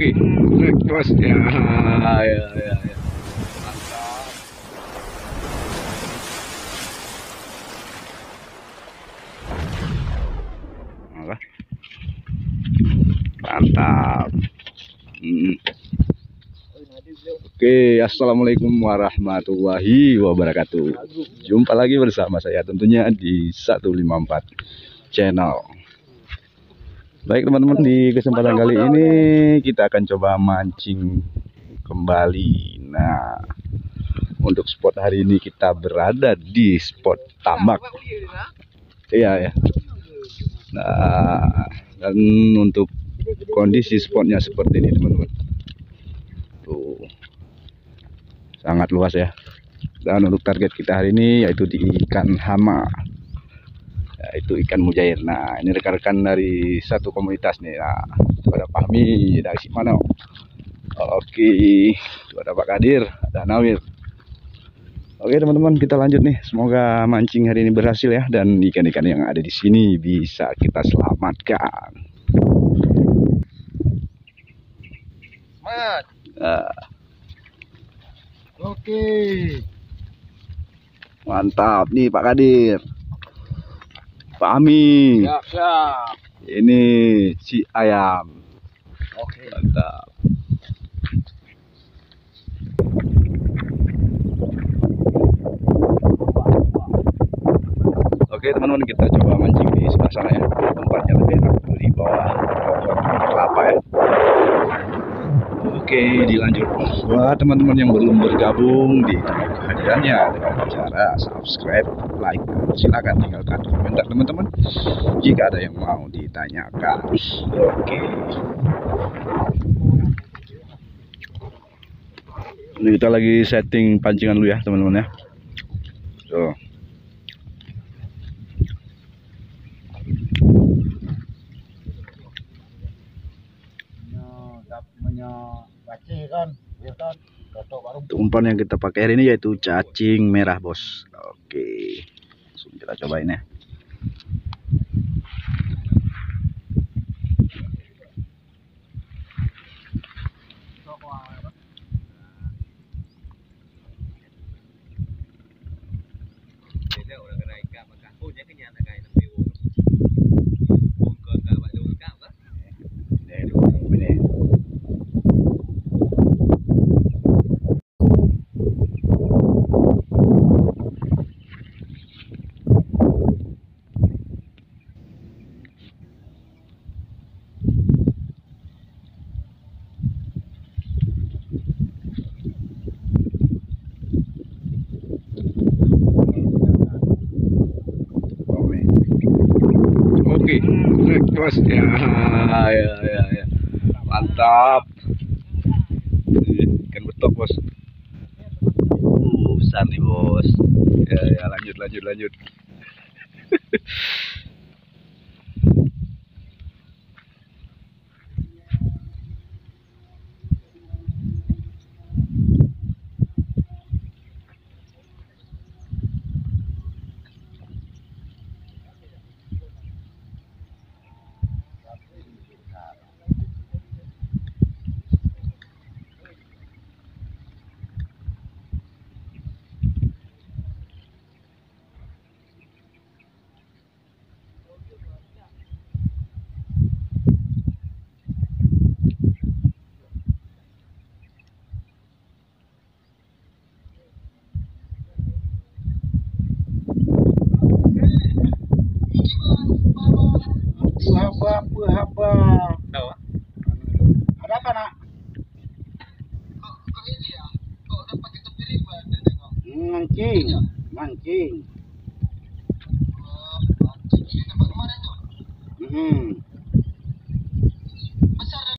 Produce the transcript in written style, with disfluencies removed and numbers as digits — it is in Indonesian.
Oke, bos ya, ya, ya, ya. Mantap. Mantap. Oke, assalamualaikum warahmatullahi wabarakatuh. Jumpa lagi bersama saya tentunya di 154 channel. Baik teman-teman, di kesempatan kali ini kita akan coba mancing kembali. Nah, untuk spot hari ini kita berada di spot tambak. Iya ya. Nah, dan untuk kondisi spotnya seperti ini teman-teman. Tuh, sangat luas ya. Dan untuk target kita hari ini yaitu di ikan hama, yaitu ikan mujair. Nah, ini rekan-rekan dari satu komunitas nih. Nah, itu ada Fahmi dari Simano. Oke, itu ada Pak Kadir, ada Nawir. Oke teman-teman, kita lanjut nih. Semoga mancing hari ini berhasil ya, dan ikan-ikan yang ada di sini bisa kita selamatkan. Nah. Oke. Mantap nih Pak Kadir, Pak Ami. Siap, siap. Ini si ayam. Oke. Mantap. Oke teman-teman, kita coba mancing di sebelah sana ya. Tempatnya lebih enak di bawah pohon kelapa ya. Oke, dilanjut. Buat teman-teman yang belum bergabung di kehadirannya dengan cara subscribe, like, silakan tinggalkan komentar teman-teman jika ada yang mau ditanyakan. Oke. Ini kita lagi setting pancingan dulu ya teman-teman ya. Tuh. Untuk umpan yang kita pakai hari ini yaitu cacing merah bos. Oke, langsung kita cobain ya. Oke, bos ya, ya, ya, ya. Mantap. Ikan betok bos. Besar nih bos. Ya, ya, lanjut. Haba. Ada apa nak? Kok ini ya? Kok dapat kita piring banget? Mancing. Mancing di tempat kemarin tuh.